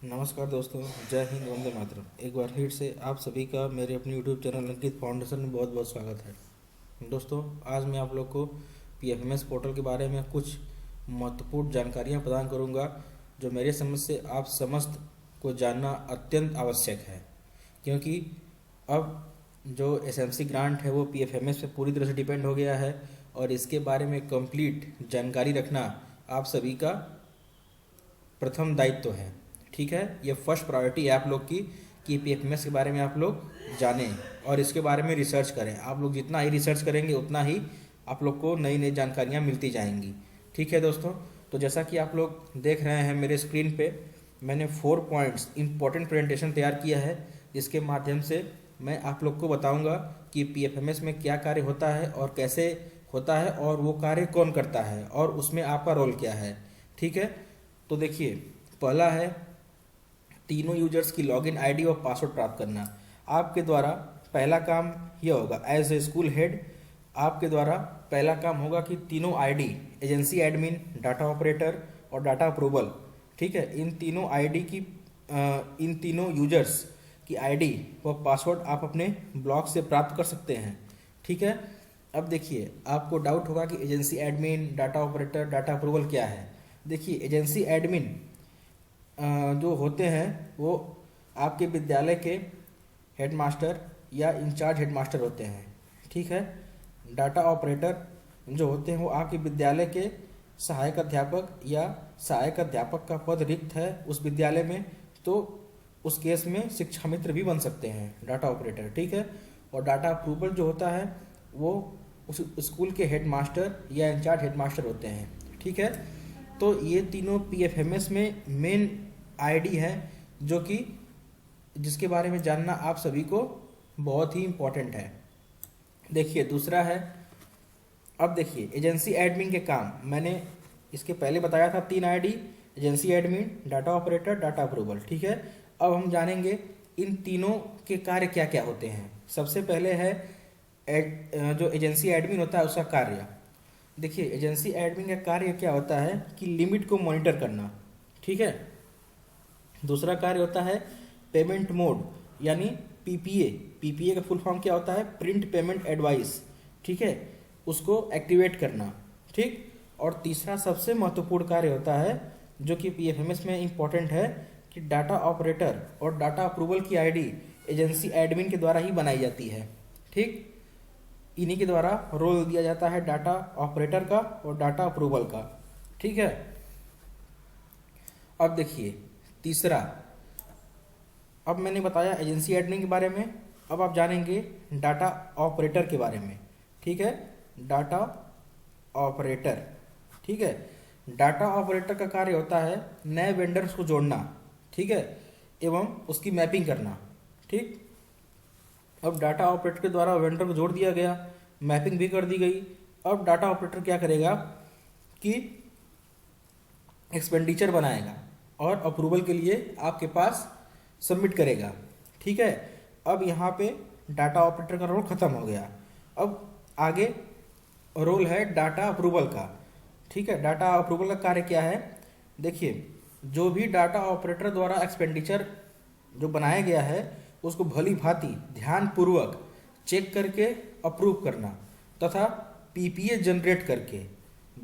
नमस्कार दोस्तों, जय हिंद, वंदे मातरम। एक बार फिर से आप सभी का मेरे अपने यूट्यूब चैनल अंकित फाउंडेशन में बहुत बहुत स्वागत है। दोस्तों, आज मैं आप लोग को पीएफएमएस पोर्टल के बारे में कुछ महत्वपूर्ण जानकारियां प्रदान करूंगा जो मेरे समझ से आप समस्त को जानना अत्यंत आवश्यक है, क्योंकि अब जो एसएमसी ग्रांट है वो पीएफएमएस पे पूरी तरह से डिपेंड हो गया है और इसके बारे में कंप्लीट जानकारी रखना आप सभी का प्रथम दायित्व है। ठीक है, ये फर्स्ट प्रायोरिटी है आप लोग की कि पीएफएमएस के बारे में आप लोग जानें और इसके बारे में रिसर्च करें। आप लोग जितना ही रिसर्च करेंगे उतना ही आप लोग को नई नई जानकारियाँ मिलती जाएंगी। ठीक है दोस्तों, तो जैसा कि आप लोग देख रहे हैं मेरे स्क्रीन पे, मैंने 4 पॉइंट्स इंपॉर्टेंट प्रेजेंटेशन तैयार किया है, जिसके माध्यम से मैं आप लोग को बताऊंगा कि पीएफएमएस में क्या कार्य होता है और कैसे होता है और वो कार्य कौन करता है और उसमें आपका रोल क्या है। ठीक है, तो देखिए, पहला है तीनों यूजर्स की लॉगिन आईडी और पासवर्ड प्राप्त करना। आपके द्वारा पहला काम यह होगा, एज ए स्कूल हेड आपके द्वारा पहला काम होगा कि तीनों ID, agency admin, data operator और डाटा अप्रूवल, ठीक है, इन तीनों यूजर्स की आईडी व पासवर्ड आप अपने ब्लॉग से प्राप्त कर सकते हैं। ठीक है, अब देखिए, आपको डाउट होगा कि agency admin, data operator, data approval क्या है। देखिए, एजेंसी एडमिन जो होते हैं वो आपके विद्यालय के हेडमास्टर या इंचार्ज हेडमास्टर होते हैं। ठीक है, डाटा ऑपरेटर जो होते हैं वो आपके विद्यालय के सहायक अध्यापक या सहायक अध्यापक का पद रिक्त है उस विद्यालय में, तो उस केस में शिक्षा मित्र भी बन सकते हैं डाटा ऑपरेटर। ठीक है, और डाटा अप्रूवल जो होता है वो उस स्कूल के हेडमास्टर या इंचार्ज हेडमास्टर होते हैं। ठीक है, तो ये तीनों पीएफएमएस में मेन आईडी है जो कि जिसके बारे में जानना आप सभी को बहुत ही इम्पोर्टेंट है। देखिए, दूसरा है, अब देखिए एजेंसी एडमिन के काम मैंने इसके पहले बताया था, 3 ID, agency admin, data operator, data approval. ठीक है, अब हम जानेंगे इन तीनों के कार्य क्या क्या होते हैं। सबसे पहले है जो एजेंसी एडमिन होता है उसका कार्य। देखिए, एजेंसी एडमिन का कार्य क्या होता है कि लिमिट को मॉनिटर करना। ठीक है, दूसरा कार्य होता है पेमेंट मोड यानी पीपीए। पीपीए का फुल फॉर्म क्या होता है, प्रिंट पेमेंट एडवाइस। ठीक है, उसको एक्टिवेट करना। ठीक, और तीसरा सबसे महत्वपूर्ण कार्य होता है जो कि पीएफएमएस में इंपॉर्टेंट है कि डाटा ऑपरेटर और डाटा अप्रूवल की आईडी एजेंसी एडमिन के द्वारा ही बनाई जाती है। ठीक, इन्हीं के द्वारा रोल दिया जाता है डाटा ऑपरेटर का और डाटा अप्रूवल का। ठीक है, अब देखिए तीसरा, अब मैंने बताया एजेंसी एडमिन के बारे में, अब आप जानेंगे डाटा ऑपरेटर के बारे में। ठीक है, डाटा ऑपरेटर। ठीक है, डाटा ऑपरेटर का कार्य होता है नए वेंडर्स को जोड़ना, ठीक है, एवं उसकी मैपिंग करना। ठीक, अब डाटा ऑपरेटर के द्वारा वेंडर को जोड़ दिया गया, मैपिंग भी कर दी गई। अब डाटा ऑपरेटर क्या करेगा कि एक्सपेंडिचर बनाएगा और अप्रूवल के लिए आपके पास सबमिट करेगा। ठीक है, अब यहाँ पे डाटा ऑपरेटर का रोल खत्म हो गया। अब आगे रोल है डाटा अप्रूवल का। ठीक है, डाटा अप्रूवल का कार्य क्या है, देखिए, जो भी डाटा ऑपरेटर द्वारा एक्सपेंडिचर जो बनाया गया है उसको भली भांति ध्यानपूर्वक चेक करके अप्रूव करना तथा पीपीए जनरेट करके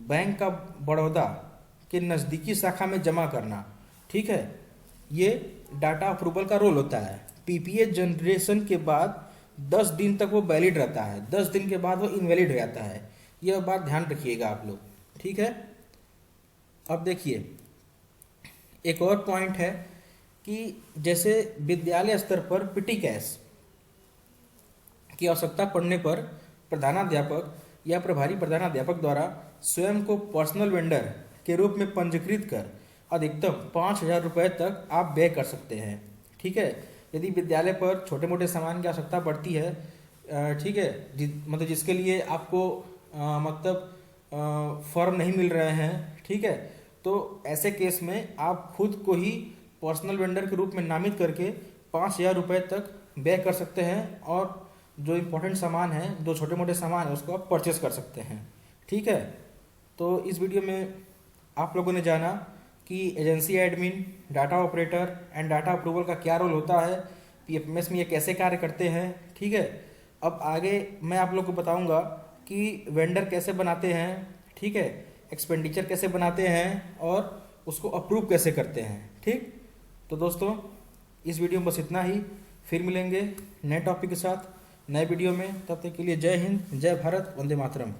बैंक का बड़ौदा के नज़दीकी शाखा में जमा करना। ठीक है, ये डाटा अप्रूवल का रोल होता है। पीपीए जनरेशन के बाद 10 दिन तक वो वैलिड रहता है, 10 दिन के बाद वो इनवैलिड हो जाता है। यह बात ध्यान रखिएगा आप लोग। ठीक है, अब देखिए, एक और पॉइंट है कि जैसे विद्यालय स्तर पर पिटी कैश की आवश्यकता पड़ने पर प्रधानाध्यापक या प्रभारी प्रधानाध्यापक द्वारा स्वयं को पर्सनल वेंडर के रूप में पंजीकृत कर अधिकतम 5,000 रुपये तक आप व्यय कर सकते हैं। ठीक है, यदि विद्यालय पर छोटे मोटे सामान की आवश्यकता पड़ती है, ठीक है, मतलब जिसके लिए आपको फॉर्म नहीं मिल रहे हैं, ठीक है, तो ऐसे केस में आप खुद को ही पर्सनल वेंडर के रूप में नामित करके 5,000 रुपये तक व्यय कर सकते हैं और जो इम्पोर्टेंट सामान है, जो छोटे मोटे सामान है, उसको आप परचेस कर सकते हैं। ठीक है, तो इस वीडियो में आप लोगों ने जाना कि agency admin, data operator and data approval का क्या रोल होता है, पीएफएमएस में ये कैसे कार्य करते हैं। ठीक है, अब आगे मैं आप लोग को बताऊंगा कि वेंडर कैसे बनाते हैं, ठीक है, एक्सपेंडिचर कैसे बनाते हैं और उसको अप्रूव कैसे करते हैं। ठीक, तो दोस्तों इस वीडियो में बस इतना ही, फिर मिलेंगे नए टॉपिक के साथ नए वीडियो में। तब तक के लिए जय हिंद, जय भारत, वंदे मातरम।